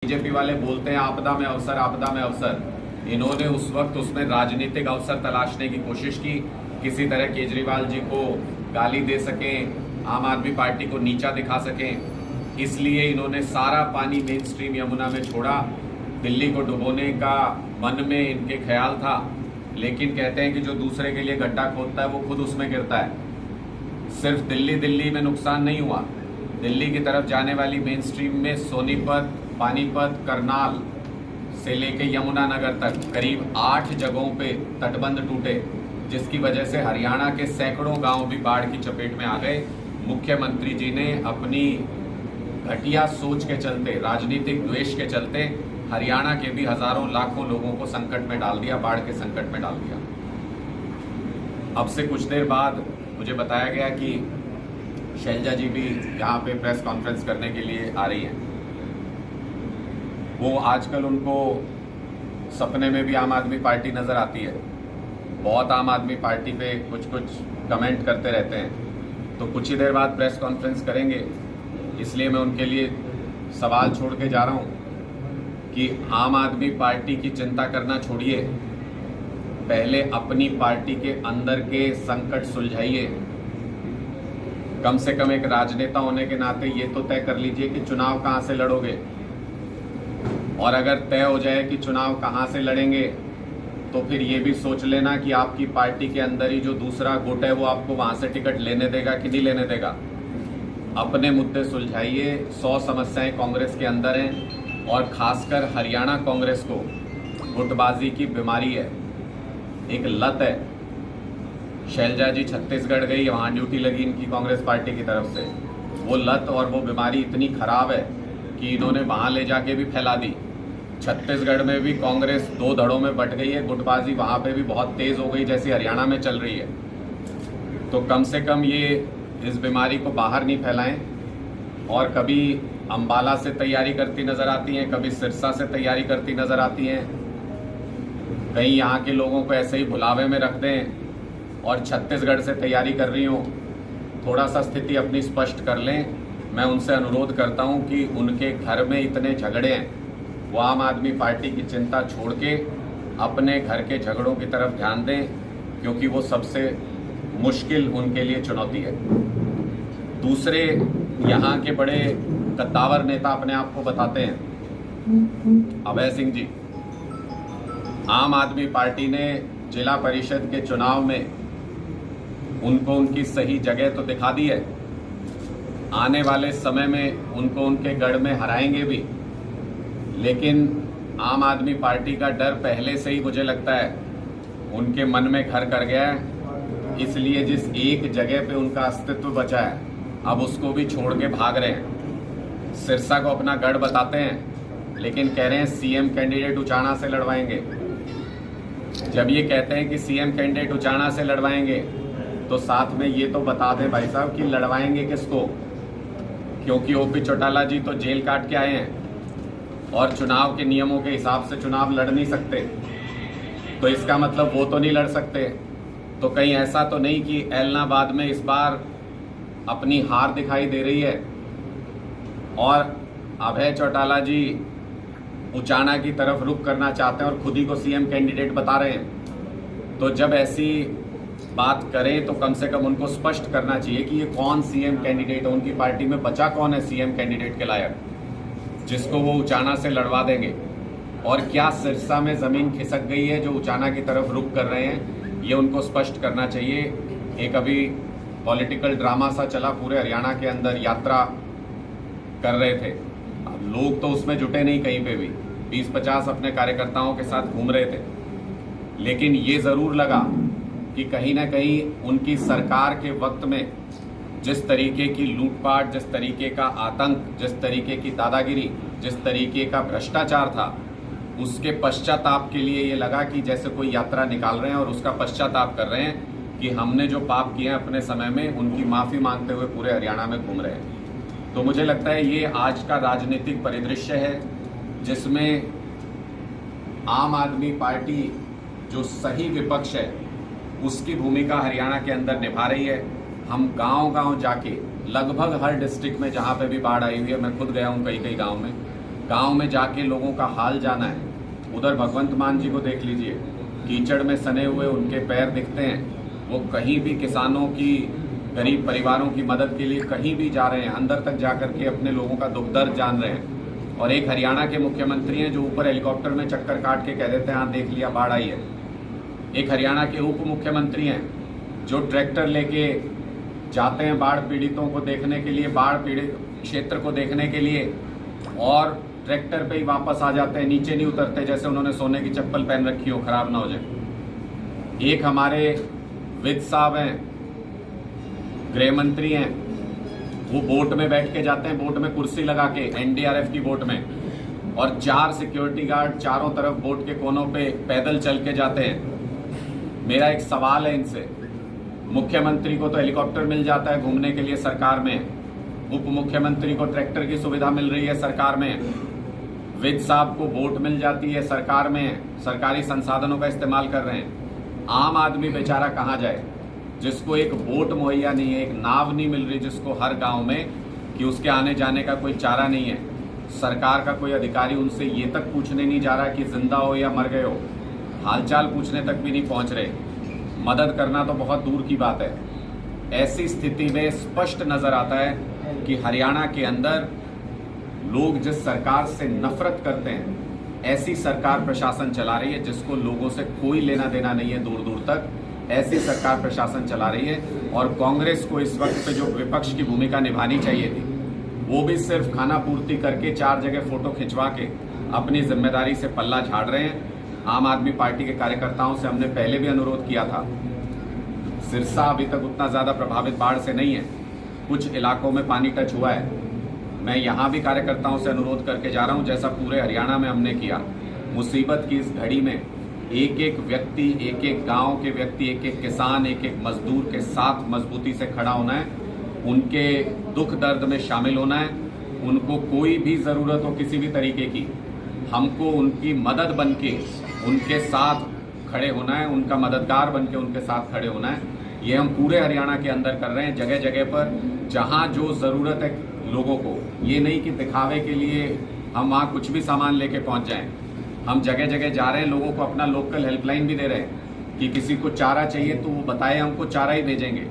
BJP वाले बोलते हैं आपदा में अवसर, आपदा में अवसर। इन्होंने उस वक्त उसमें राजनीतिक अवसर तलाशने की कोशिश की, किसी तरह केजरीवाल जी को गाली दे सकें, आम आदमी पार्टी को नीचा दिखा सकें। इसलिए इन्होंने सारा पानी मेन स्ट्रीम यमुना में छोड़ा। दिल्ली को डुबोने का मन में इनके ख्याल था, लेकिन कहते हैं कि जो दूसरे के लिए गड्ढा खोदता है वो खुद उसमें गिरता है। सिर्फ दिल्ली में नुकसान नहीं हुआ, दिल्ली की तरफ जाने वाली मेन स्ट्रीम में सोनीपत, पानीपत, करनाल से लेके यमुनानगर तक करीब 8 जगहों पे तटबंध टूटे, जिसकी वजह से हरियाणा के सैकड़ों गांव भी बाढ़ की चपेट में आ गए। मुख्यमंत्री जी ने अपनी घटिया सोच के चलते, राजनीतिक द्वेष के चलते हरियाणा के भी हजारों लाखों लोगों को संकट में डाल दिया, बाढ़ के संकट में डाल दिया। अब से कुछ देर बाद मुझे बताया गया कि शैलजा जी भी यहाँ पे प्रेस कॉन्फ्रेंस करने के लिए आ रही हैं। वो आजकल उनको सपने में भी आम आदमी पार्टी नज़र आती है। बहुत आम आदमी पार्टी पे कुछ कमेंट करते रहते हैं, तो कुछ ही देर बाद प्रेस कॉन्फ्रेंस करेंगे। इसलिए मैं उनके लिए सवाल छोड़ के जा रहा हूँ कि आम आदमी पार्टी की चिंता करना छोड़िए, पहले अपनी पार्टी के अंदर के संकट सुलझाइए। कम से कम एक राजनेता होने के नाते ये तो तय कर लीजिए कि चुनाव कहाँ से लड़ोगे, और अगर तय हो जाए कि चुनाव कहाँ से लड़ेंगे तो फिर ये भी सोच लेना कि आपकी पार्टी के अंदर ही जो दूसरा गुट है वो आपको वहाँ से टिकट लेने देगा कि नहीं लेने देगा। अपने मुद्दे सुलझाइए। 100 समस्याएं कांग्रेस के अंदर हैं, और खासकर हरियाणा कांग्रेस को गुटबाजी की बीमारी है, एक लत है। शैलजा जी छत्तीसगढ़ गई, वहाँ ड्यूटी लगी इनकी कांग्रेस पार्टी की तरफ से। वो लत और वो बीमारी इतनी खराब है कि इन्होंने वहाँ ले जाके भी फैला दी। छत्तीसगढ़ में भी कांग्रेस 2 धड़ों में बट गई है, गुटबाजी वहाँ पे भी बहुत तेज हो गई जैसी हरियाणा में चल रही है। तो कम से कम ये इस बीमारी को बाहर नहीं फैलाएं। और कभी अंबाला से तैयारी करती नजर आती हैं, कभी सिरसा से तैयारी करती नजर आती हैं, कहीं यहाँ के लोगों को ऐसे ही भुलावे में रख दें और छत्तीसगढ़ से तैयारी कर रही हूँ। थोड़ा सा स्थिति अपनी स्पष्ट कर लें। मैं उनसे अनुरोध करता हूँ कि उनके घर में इतने झगड़े हैं, वो आम आदमी पार्टी की चिंता छोड़ के अपने घर के झगड़ों की तरफ ध्यान दें, क्योंकि वो सबसे मुश्किल उनके लिए चुनौती है। दूसरे यहाँ के बड़े कद्दावर नेता अपने आप को बताते हैं, अभय सिंह जी। आम आदमी पार्टी ने जिला परिषद के चुनाव में उनको उनकी सही जगह तो दिखा दी है, आने वाले समय में उनको उनके गढ़ में हराएंगे भी। लेकिन आम आदमी पार्टी का डर पहले से ही मुझे लगता है उनके मन में घर कर गया है। इसलिए जिस एक जगह पे उनका अस्तित्व बचा है, अब उसको भी छोड़ के भाग रहे हैं। सिरसा को अपना गढ़ बताते हैं, लेकिन कह रहे हैं सीएम कैंडिडेट उचाना से लड़वाएंगे। जब ये कहते हैं कि सीएम कैंडिडेट उचाना से लड़वाएंगे, तो साथ में ये तो बता दें भाई साहब कि लड़वाएंगे किसको, क्योंकि ओपी चौटाला जी तो जेल काट के आए हैं और चुनाव के नियमों के हिसाब से चुनाव लड़ नहीं सकते। तो इसका मतलब वो तो नहीं लड़ सकते। तो कहीं ऐसा तो नहीं कि एलनाबाद में इस बार अपनी हार दिखाई दे रही है और अभय चौटाला जी उचाना की तरफ रुख करना चाहते हैं और खुद ही को सीएम कैंडिडेट बता रहे हैं। तो जब ऐसी बात करें तो कम से कम उनको स्पष्ट करना चाहिए कि ये कौन सीएम कैंडिडेट है, उनकी पार्टी में बचा कौन है सीएम कैंडिडेट के लायक, जिसको वो उचाना से लड़वा देंगे। और क्या सिरसा में जमीन खिसक गई है जो उचाना की तरफ रुख कर रहे हैं, ये उनको स्पष्ट करना चाहिए। एक अभी पॉलिटिकल ड्रामा सा चला पूरे हरियाणा के अंदर, यात्रा कर रहे थे। अब लोग तो उसमें जुटे नहीं, कहीं पे भी 20-50 अपने कार्यकर्ताओं के साथ घूम रहे थे। लेकिन ये जरूर लगा कि कहीं ना कहीं उनकी सरकार के वक्त में जिस तरीके की लूटपाट, जिस तरीके का आतंक, जिस तरीके की दादागिरी, जिस तरीके का भ्रष्टाचार था, उसके पश्चाताप के लिए ये लगा कि जैसे कोई यात्रा निकाल रहे हैं और उसका पश्चाताप कर रहे हैं कि हमने जो पाप किए हैं अपने समय में, उनकी माफ़ी मांगते हुए पूरे हरियाणा में घूम रहे हैं। तो मुझे लगता है ये आज का राजनीतिक परिदृश्य है, जिसमें आम आदमी पार्टी जो सही विपक्ष है उसकी भूमिका हरियाणा के अंदर निभा रही है। हम गांव-गांव जाके लगभग हर डिस्ट्रिक्ट में जहां पे भी बाढ़ आई हुई है, मैं खुद गया हूं कई गांव में, गांव में जाके लोगों का हाल जाना है। उधर भगवंत मान जी को देख लीजिए, कीचड़ में सने हुए उनके पैर दिखते हैं। वो कहीं भी किसानों की, गरीब परिवारों की मदद के लिए कहीं भी जा रहे हैं, अंदर तक जा करके अपने लोगों का दुख दर्द जान रहे हैं। और एक हरियाणा के मुख्यमंत्री हैं जो ऊपर हेलीकॉप्टर में चक्कर काट के कह देते हैं हाँ देख लिया बाढ़ आई है। एक हरियाणा के उप मुख्यमंत्री हैं जो ट्रैक्टर लेके जाते हैं बाढ़ पीड़ितों को देखने के लिए, बाढ़ पीड़ित क्षेत्र को देखने के लिए, और ट्रैक्टर पे ही वापस आ जाते हैं, नीचे नहीं उतरते, जैसे उन्होंने सोने की चप्पल पहन रखी हो, खराब ना हो जाए। एक हमारे वित्त साहब हैं, गृह मंत्री हैं, वो बोट में बैठ के जाते हैं, बोट में कुर्सी लगा के, एनडीआरएफ की बोट में, और 4 सिक्योरिटी गार्ड चारों तरफ बोट के कोनों पे पैदल चल के जाते हैं। मेरा एक सवाल है इनसे, मुख्यमंत्री को तो हेलीकॉप्टर मिल जाता है घूमने के लिए सरकार में, उप मुख्यमंत्री को ट्रैक्टर की सुविधा मिल रही है सरकार में, वित्त साहब को बोट मिल जाती है सरकार में, सरकारी संसाधनों का इस्तेमाल कर रहे हैं। आम आदमी बेचारा कहाँ जाए जिसको एक बोट मुहैया नहीं है, एक नाव नहीं मिल रही जिसको हर गांव में, कि उसके आने जाने का कोई चारा नहीं है। सरकार का कोई अधिकारी उनसे ये तक पूछने नहीं जा रहा कि जिंदा हो या मर गए हो, हालचाल पूछने तक भी नहीं पहुंच रहे। मदद करना तो बहुत दूर की बात है। ऐसी स्थिति में स्पष्ट नजर आता है कि हरियाणा के अंदर लोग जिस सरकार से नफरत करते हैं, ऐसी सरकार प्रशासन चला रही है जिसको लोगों से कोई लेना देना नहीं है दूर दूर तक, ऐसी सरकार प्रशासन चला रही है। और कांग्रेस को इस वक्त पे जो विपक्ष की भूमिका निभानी चाहिए थी, वो भी सिर्फ खाना पूर्ति करके 4 जगह फोटो खिंचवा के अपनी जिम्मेदारी से पल्ला झाड़ रहे हैं। आम आदमी पार्टी के कार्यकर्ताओं से हमने पहले भी अनुरोध किया था, सिरसा अभी तक उतना ज्यादा प्रभावित बाढ़ से नहीं है, कुछ इलाकों में पानी टच हुआ है। मैं यहाँ भी कार्यकर्ताओं से अनुरोध करके जा रहा हूँ जैसा पूरे हरियाणा में हमने किया। मुसीबत की इस घड़ी में एक एक व्यक्ति, एक एक गांव के व्यक्ति, एक एक किसान, एक एक मजदूर के साथ मजबूती से खड़ा होना है, उनके दुख दर्द में शामिल होना है। उनको कोई भी ज़रूरत हो किसी भी तरीके की, हमको उनकी मदद बन के उनके साथ खड़े होना है, उनका मददगार बन के उनके साथ खड़े होना है। ये हम पूरे हरियाणा के अंदर कर रहे हैं, जगह जगह पर जहाँ जो ज़रूरत है लोगों को। ये नहीं कि दिखावे के लिए हम वहाँ कुछ भी सामान लेके पहुँच जाएं। हम जगह जगह जा रहे हैं, लोगों को अपना लोकल हेल्पलाइन भी दे रहे हैं कि किसी को चारा चाहिए तो वो बताए, हमको चारा ही भेजेंगे।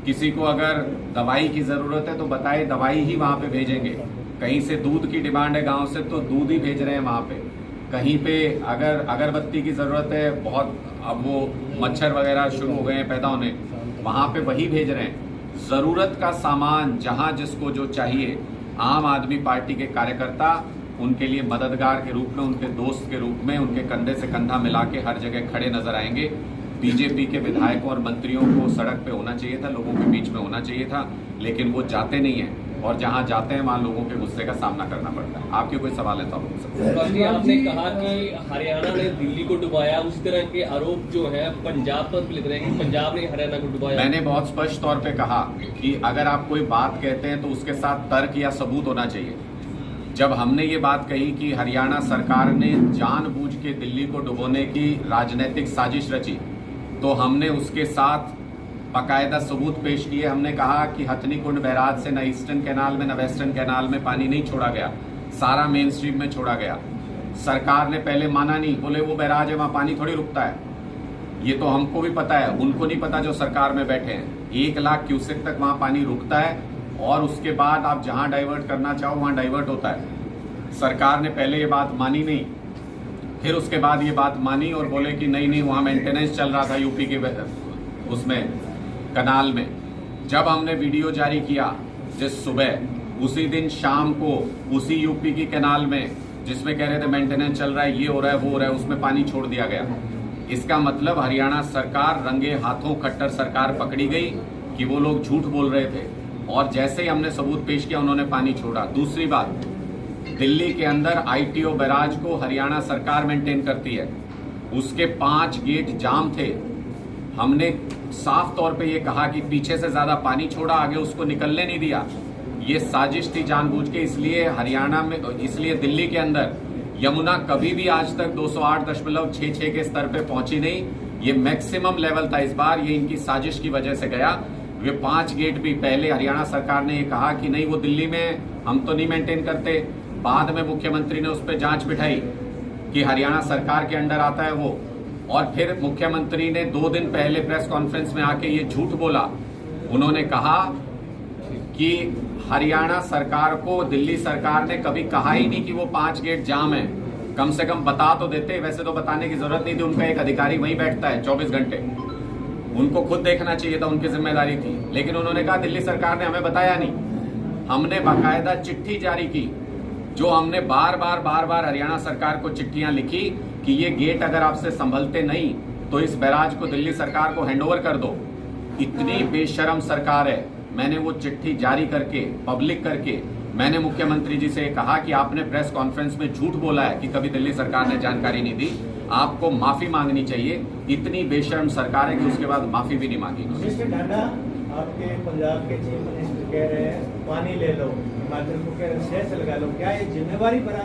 किसी को अगर दवाई की ज़रूरत है तो बताए, दवाई ही वहाँ पे भेजेंगे। कहीं से दूध की डिमांड है गांव से तो दूध ही भेज रहे हैं वहाँ पे। कहीं पे अगर अगरबत्ती की ज़रूरत है, बहुत अब वो मच्छर वगैरह शुरू हो गए हैं पैदा होने, वहाँ पे वही भेज रहे हैं। ज़रूरत का सामान जहाँ जिसको जो चाहिए, आम आदमी पार्टी के कार्यकर्ता उनके लिए मददगार के रूप में, उनके दोस्त के रूप में, उनके कंधे से कंधा मिला के हर जगह खड़े नजर आएंगे। बीजेपी के विधायकों और मंत्रियों को सड़क पे होना चाहिए था, लोगों के बीच में होना चाहिए था, लेकिन वो जाते नहीं हैं, और जहां जाते हैं वहां लोगों के गुस्से का सामना करना पड़ता है। आपके कोई सवाल है तो आप पूछ सकते हैं। आपने कहा कि हरियाणा ने दिल्ली को डुबाया, उस तरह के आरोप जो है पंजाब पर भी लग रहे हैं कि पंजाब ने हरियाणा को डुबाया। मैंने बहुत स्पष्ट तौर पे कहा कि अगर आप कोई बात कहते हैं तो उसके साथ तर्क या सबूत होना चाहिए। जब हमने ये बात कही कि हरियाणा सरकार ने जानबूझ के दिल्ली को डुबोने की राजनीतिक साजिश रची, तो हमने उसके साथ बाकायदा सबूत पेश किए। हमने कहा कि हथनी कुंड बैराज से न ईस्टर्न कैनाल में न वेस्टर्न कैनाल में पानी नहीं छोड़ा गया, सारा मेन स्ट्रीम में छोड़ा गया। सरकार ने पहले माना नहीं, बोले वो बैराज है, वहाँ पानी थोड़ी रुकता है। ये तो हमको भी पता है, उनको नहीं पता जो सरकार में बैठे हैं। 1 लाख क्यूसेक तक वहाँ पानी रुकता है, और उसके बाद आप जहाँ डाइवर्ट करना चाहो वहाँ डाइवर्ट होता है। सरकार ने पहले ये बात मानी नहीं, फिर उसके बाद ये बात मानी और बोले कि नहीं नहीं, वहाँ मेंटेनेंस चल रहा था यूपी के उसमें कनाल में। जब हमने वीडियो जारी किया जिस सुबह, उसी दिन शाम को उसी यूपी की कैनाल में जिसमें कह रहे थे मेंटेनेंस चल रहा है, ये हो रहा है, वो हो रहा है, उसमें पानी छोड़ दिया गया। इसका मतलब हरियाणा सरकार रंगे हाथों खट्टर सरकार पकड़ी गई कि वो लोग झूठ बोल रहे थे, और जैसे ही हमने सबूत पेश किया उन्होंने पानी छोड़ा। दूसरी बात, दिल्ली के अंदर आईटीओ बैराज को हरियाणा सरकार मेंटेन करती है, उसके 5 गेट जाम थे। हमने साफ तौर पे ये कहा कि पीछे से ज्यादा पानी छोड़ा, आगे उसको निकलने नहीं दिया। ये साजिश थी जानबूझ के। इसलिए हरियाणा में, इसलिए दिल्ली के अंदर यमुना कभी भी आज तक 208.66 के स्तर पे पहुंची नहीं। ये मैक्सिमम लेवल था इस बार, ये इनकी साजिश की वजह से गया। वे 5 गेट भी पहले हरियाणा सरकार ने ये कहा कि नहीं वो दिल्ली में हम तो नहीं मेंटेन करते, बाद में मुख्यमंत्री ने उस पर जांच बिठाई कि हरियाणा सरकार के अंडर आता है वो, और फिर मुख्यमंत्री ने 2 दिन पहले प्रेस कॉन्फ्रेंस में आके ये झूठ बोला। उन्होंने कहा कि हरियाणा सरकार को दिल्ली सरकार ने कभी कहा ही नहीं कि वो 5 गेट जाम है, कम से कम बता तो देते। वैसे तो बताने की जरूरत नहीं थी, उनका एक अधिकारी वहीं बैठता है 24 घंटे, उनको खुद देखना चाहिए था, उनकी जिम्मेदारी थी। लेकिन उन्होंने कहा दिल्ली सरकार ने हमें बताया नहीं। हमने बाकायदा चिट्ठी जारी की, जो हमने बार बार हरियाणा सरकार को चिट्ठियां लिखी कि ये गेट अगर आपसे संभलते नहीं तो इस बैराज को दिल्ली सरकार को हैंडओवर कर दो। इतनी बेशर्म सरकार है। मैंने वो चिट्ठी जारी करके, पब्लिक करके, मैंने मुख्यमंत्री जी से कहा कि आपने प्रेस कॉन्फ्रेंस में झूठ बोला है कि कभी दिल्ली सरकार ने जानकारी नहीं दी, आपको माफी मांगनी चाहिए। इतनी बेशर्म सरकार है कि उसके बाद माफी भी नहीं मांगी। आपके पंजाब के चीफ मिनिस्टर कह रहे हैं पानी ले लो, हिमाचल को कह रहे हैं सेस लगा लो, क्या ये जिम्मेवारी बना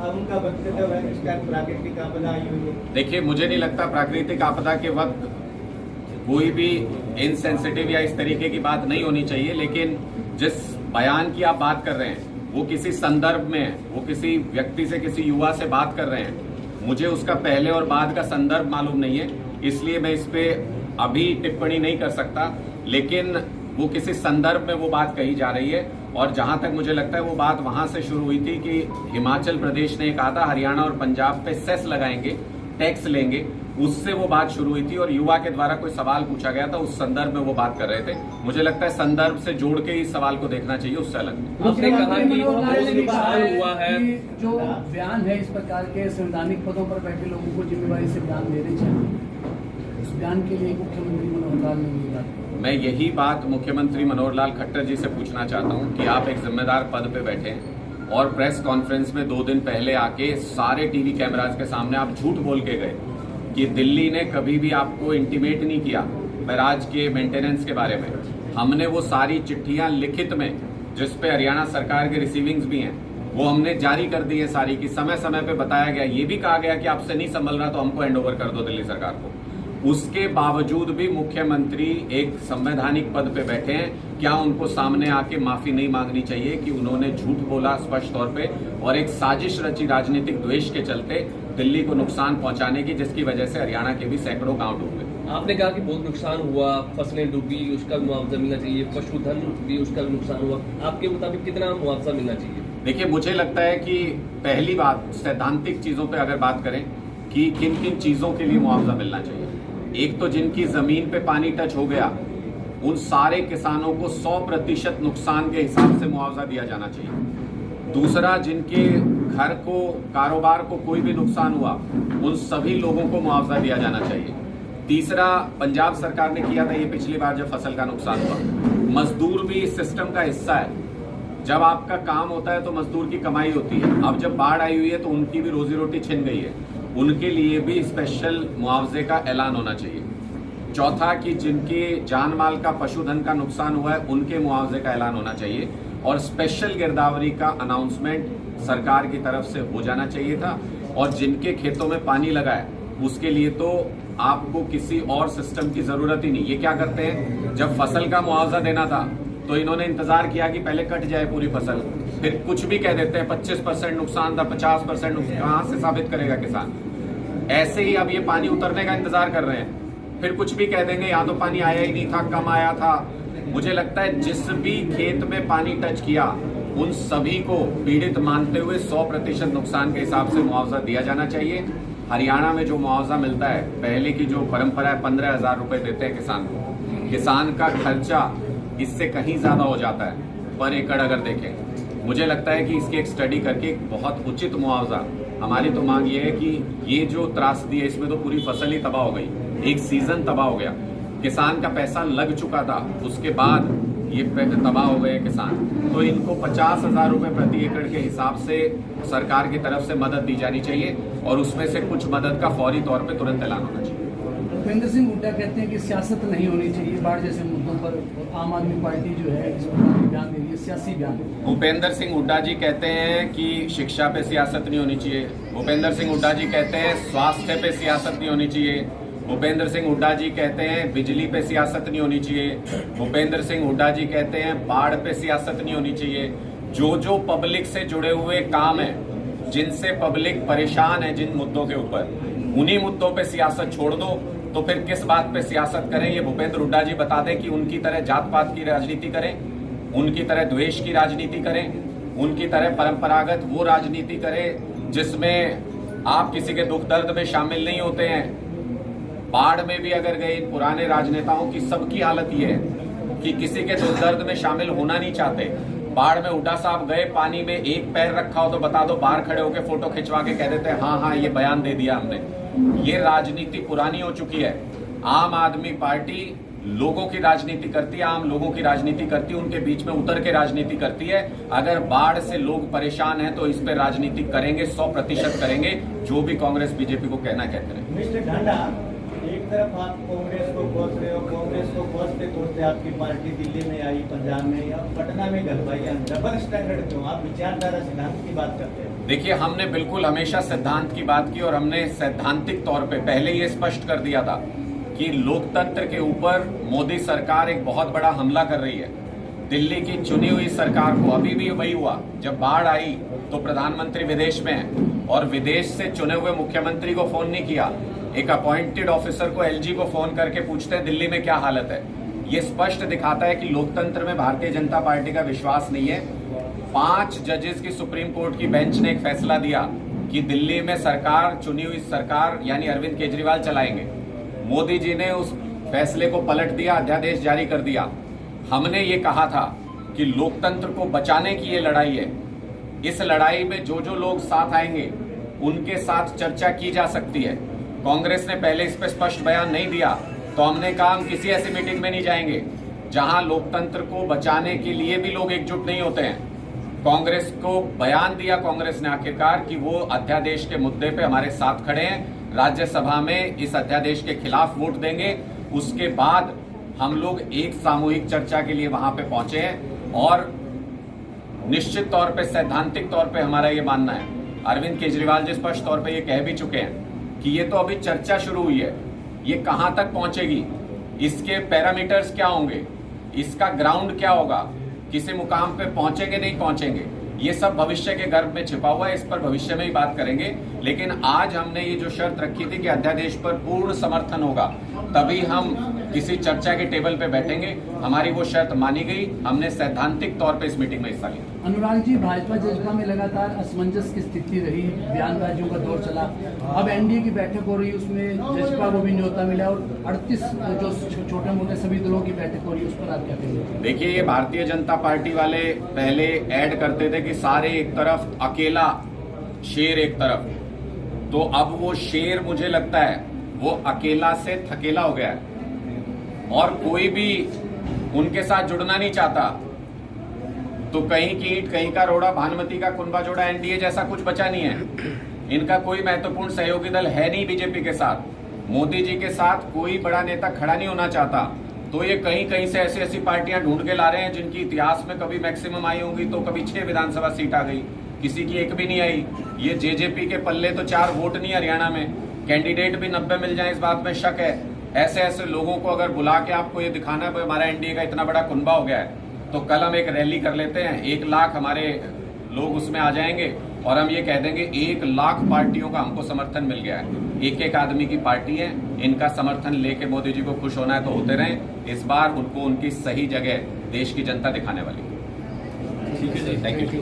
उनका वक्तव्य है? इस टाइम प्राकृतिक आपदा आई हुई है। देखिए, मुझे नहीं लगता प्राकृतिक आपदा के वक्त कोई भी इनसेंसिटिव या इस तरीके की बात नहीं होनी चाहिए, लेकिन जिस बयान की आप बात कर रहे हैं वो किसी संदर्भ में है, वो किसी व्यक्ति से, किसी युवा से बात कर रहे हैं। मुझे उसका पहले और बाद का संदर्भ मालूम नहीं है, इसलिए मैं इस पे अभी टिप्पणी नहीं कर सकता। लेकिन वो किसी संदर्भ में वो बात कही जा रही है, और जहां तक मुझे लगता है वो बात वहां से शुरू हुई थी कि हिमाचल प्रदेश ने कहा था हरियाणा और पंजाब पे सेस लगाएंगे, टैक्स लेंगे, उससे वो बात शुरू हुई थी और युवा के द्वारा कोई सवाल पूछा गया था, उस संदर्भ में वो बात कर रहे थे। मुझे लगता है संदर्भ से जोड़ के इस सवाल को देखना चाहिए, उससे अलग। आपने कहा कि बहुत नुकसान हुआ है, जो बयान है इस प्रकार के संवैधानिक पदों पर बैठे लोगों को जिम्मेवारी से बयान देने चाहिए। इस बयान के लिए मुख्यमंत्री मनोहर लाल ने मिला। मैं यही बात मुख्यमंत्री मनोहर लाल खट्टर जी से पूछना चाहता हूं कि आप एक जिम्मेदार पद पे बैठे हैं और प्रेस कॉन्फ्रेंस में 2 दिन पहले आके सारे टीवी कैमराज के सामने आप झूठ बोल के गए कि दिल्ली ने कभी भी आपको इंटीमेट नहीं किया बैराज के मेंटेनेंस के बारे में। हमने वो सारी चिट्ठियां लिखित में, जिस पे हरियाणा सरकार के रिसीविंग्स भी हैं, वो हमने जारी कर दी है सारी, की समय समय पे बताया गया, ये भी कहा गया कि आपसे नहीं संभल रहा तो हमको हैंडओवर कर दो दिल्ली सरकार को। उसके बावजूद भी मुख्यमंत्री एक संवैधानिक पद पे बैठे हैं, क्या उनको सामने आके माफी नहीं मांगनी चाहिए कि उन्होंने झूठ बोला स्पष्ट तौर पे, और एक साजिश रची राजनीतिक द्वेष के चलते दिल्ली को नुकसान पहुंचाने की, जिसकी वजह से हरियाणा के भी सैकड़ों गांव डूब गए। आपने कहा कि बहुत नुकसान हुआ, फसलें डूबी, उसका मुआवजा मिलना चाहिए, पशुधन भी उसका भी नुकसान हुआ, आपके मुताबिक कितना मुआवजा मिलना चाहिए? देखिए, मुझे लगता है कि पहली बात सैद्धांतिक चीजों पे अगर बात करें कि किन किन चीजों के लिए मुआवजा मिलना चाहिए, एक तो जिनकी जमीन पे पानी टच हो गया उन सारे किसानों को 100% नुकसान के हिसाब से मुआवजा दिया जाना चाहिए। दूसरा, जिनके घर को, कारोबार को कोई भी नुकसान हुआ उन सभी लोगों को मुआवजा दिया जाना चाहिए। तीसरा, पंजाब सरकार ने किया था ये पिछली बार जब फसल का नुकसान हुआ, मजदूर भी इस सिस्टम का हिस्सा है। जब आपका काम होता है तो मजदूर की कमाई होती है, अब जब बाढ़ आई हुई है तो उनकी भी रोजी रोटी छिन गई है, उनके लिए भी स्पेशल मुआवजे का ऐलान होना चाहिए। चौथा, कि जिनके जान माल का, पशुधन का नुकसान हुआ है उनके मुआवजे का ऐलान होना चाहिए, और स्पेशल गिरदावरी का अनाउंसमेंट सरकार की तरफ से हो जाना चाहिए था। और जिनके खेतों में पानी लगा है उसके लिए तो आपको किसी और सिस्टम की जरूरत ही नहीं। ये क्या करते हैं, जब फसल का मुआवजा देना था तो इन्होंने इंतजार किया कि पहले कट जाए पूरी फसल, फिर कुछ भी कह देते हैं 25% नुकसान था, 50% नुकसान, कहां से साबित करेगा किसान? ऐसे ही अब ये पानी उतरने का इंतजार कर रहे हैं, फिर कुछ भी कह देंगे यहाँ तो पानी आया ही नहीं था, कम आया था। मुझे लगता है जिस भी खेत में पानी टच किया उन सभी को पीड़ित मानते हुए 100% नुकसान के हिसाब से मुआवजा दिया जाना चाहिए। हरियाणा में जो मुआवजा मिलता है, पहले की जो परंपरा है 15,000 रुपए देते हैं किसान को, किसान का खर्चा इससे कहीं ज्यादा हो जाता है पर एकड़ अगर देखें। मुझे लगता है कि इसकी एक स्टडी करके एक बहुत उचित मुआवजा, हमारी तो मांग ये है कि ये जो त्रासदी है इसमें तो पूरी फसल ही तबाह हो गई, एक सीजन तबाह हो गया, किसान का पैसा लग चुका था, उसके बाद ये तबाह हो गए किसान, तो इनको 50,000 रुपए प्रति एकड़ के हिसाब से सरकार की तरफ से मदद दी जानी चाहिए, और उसमें से कुछ मदद का फौरी तौर पे तुरंत ऐलान होना चाहिए। भूपेंद्र सिंह हुड्डा कहते हैं कि सियासत नहीं होनी चाहिए बाढ़ जैसे मुद्दों पर, आम आदमी पार्टी जो है इस पर बयान दे रही है, सियासी बयान। भूपेंद्र सिंह हुड्डा जी कहते हैं कि शिक्षा पे सियासत नहीं होनी चाहिए। भूपेंद्र सिंह हुड्डा जी कहते हैं स्वास्थ्य पे सियासत नहीं होनी चाहिए। भूपेंद्र सिंह हुड्डा जी कहते हैं बिजली पे सियासत नहीं होनी चाहिए। भूपेंद्र सिंह हुड्डा जी कहते हैं बाढ़ पे सियासत नहीं होनी चाहिए। जो पब्लिक से जुड़े हुए काम है, जिनसे पब्लिक परेशान है, जिन मुद्दों के ऊपर, उन्हीं मुद्दों पे सियासत छोड़ दो। तो फिर किस बात पे सियासत करें? ये भूपेंद्र हुड्डा जी बता दें कि उनकी तरह जात पात की राजनीति करें, उनकी तरह द्वेष की राजनीति करें, उनकी तरह परंपरागत वो राजनीति करें जिसमें आप किसी के दुख दर्द में शामिल नहीं होते हैं। बाढ़ में भी अगर गए, पुराने राजनेताओं की सबकी हालत ये है कि किसी के दुख दर्द में शामिल होना नहीं चाहते। बाढ़ में हुड्डा साहब गए, पानी में एक पैर रखा हो तो बता दो, बाहर खड़े होकर फोटो खिंचवा के कह देते हैं हाँ हाँ ये बयान दे दिया हमने। ये राजनीति पुरानी हो चुकी है। आम आदमी पार्टी लोगों की राजनीति करती है, आम लोगों की राजनीति करती है, उनके बीच में उतर के राजनीति करती है। अगर बाढ़ से लोग परेशान हैं तो इस पे राजनीति करेंगे, 100% करेंगे। जो भी कांग्रेस बीजेपी को कहना कहते रहे। मिस्टर ढांडा, एक तरफ आप कांग्रेस को कोस रहे हो, कांग्रेस को कोसते कोसते आपकी पार्टी दिल्ली में आई, पंजाब में या पटना में गलवाई। डबल स्टैंडर्ड क्यों? आप विचारधारा सिद्धांत की बात करते हैं। देखिए, हमने बिल्कुल हमेशा सिद्धांत की बात की और हमने सैद्धांतिक तौर पे पहले ये स्पष्ट कर दिया था कि लोकतंत्र के ऊपर मोदी सरकार एक बहुत बड़ा हमला कर रही है। दिल्ली की चुनी हुई सरकार को अभी भी वही हुआ, जब बाढ़ आई तो प्रधानमंत्री विदेश में है और विदेश से चुने हुए मुख्यमंत्री को फोन नहीं किया, एक अपॉइंटेड ऑफिसर को, एलजी को फोन करके पूछते हैं दिल्ली में क्या हालत है। ये स्पष्ट दिखाता है कि लोकतंत्र में भारतीय जनता पार्टी का विश्वास नहीं है। 5 जजेस की सुप्रीम कोर्ट की बेंच ने एक फैसला दिया कि दिल्ली में सरकार, चुनी हुई सरकार यानी अरविंद केजरीवाल चलाएंगे। मोदी जी ने उस फैसले को पलट दिया, अध्यादेश जारी कर दिया। हमने ये कहा था कि लोकतंत्र को बचाने की ये लड़ाई है। इस लड़ाई में जो जो लोग साथ आएंगे उनके साथ चर्चा की जा सकती है। कांग्रेस ने पहले इस पर स्पष्ट बयान नहीं दिया तो हमने कहा हम किसी ऐसी मीटिंग में नहीं जाएंगे जहां लोकतंत्र को बचाने के लिए भी लोग एकजुट नहीं होते हैं। कांग्रेस को बयान दिया कांग्रेस ने आखिरकार कि वो अध्यादेश के मुद्दे पे हमारे साथ खड़े हैं, राज्यसभा में इस अध्यादेश के खिलाफ वोट देंगे। उसके बाद हम लोग एक सामूहिक चर्चा के लिए वहां पे पहुंचे हैं और निश्चित तौर पे, सैद्धांतिक तौर पे हमारा ये मानना है, अरविंद केजरीवाल जी स्पष्ट तौर पे ये कह भी चुके हैं कि ये तो अभी चर्चा शुरू हुई है, ये कहां तक पहुंचेगी, इसके पैरामीटर्स क्या होंगे, इसका ग्राउंड क्या होगा, किसी मुकाम पे पहुंचेंगे नहीं पहुंचेंगे, ये सब भविष्य के गर्भ में छिपा हुआ है। इस पर भविष्य में ही बात करेंगे। लेकिन आज हमने ये जो शर्त रखी थी कि अध्यादेश पर पूर्ण समर्थन होगा, तभी हम किसी चर्चा के टेबल पे बैठेंगे। हमारी वो शर्त मानी गई, हमने सैद्धांतिक तौर पे इस मीटिंग में हिस्सा लिया। अनुराग जी, भाजपा जजपा में लगातार असमंजस की स्थिति रही, बयानबाजियों का दौर चला। अब एनडीए की बैठक हो रही है, उसमें जजपा को भी न्योता मिला और 38 जो छोटे मोटे सभी दलों की बैठक हो रही है, उस पर आप क्या कहेंगे? देखिए, ये भारतीय जनता पार्टी वाले पहले ऐड करते थे कि सारे एक तरफ, अकेला शेर एक तरफ, तो अब वो शेर मुझे लगता है वो अकेला से थकेला हो गया है और कोई भी उनके साथ जुड़ना नहीं चाहता। तो कहीं की ईंट कहीं का रोड़ा, भानुमति का कुंभा जोड़ा, एनडीए जैसा कुछ बचा नहीं है। इनका कोई महत्वपूर्ण सहयोगी दल है नहीं बीजेपी के साथ। मोदी जी के साथ कोई बड़ा नेता खड़ा नहीं होना चाहता। तो ये कहीं कहीं से ऐसी ऐसी पार्टियां ढूंढ के ला रहे हैं जिनकी इतिहास में कभी मैक्सिमम आई होंगी तो कभी 6 विधानसभा सीट आ गई, किसी की एक भी नहीं आई। ये जेजेपी के पल्ले तो 4 वोट नहीं हरियाणा में, कैंडिडेट भी 90 मिल जाए इस बात में शक है। ऐसे ऐसे लोगों को अगर बुला के आपको ये दिखाना है हमारा एनडीए का इतना बड़ा कुंभा हो गया है, तो कल हम एक रैली कर लेते हैं, 1 लाख हमारे लोग उसमें आ जाएंगे और हम ये कह देंगे 1 लाख पार्टियों का हमको समर्थन मिल गया है। एक एक आदमी की पार्टी है, इनका समर्थन लेके मोदी जी को खुश होना है तो होते रहें। इस बार उनको उनकी सही जगह देश की जनता दिखाने वाली है। ठीक है, थैंक यू।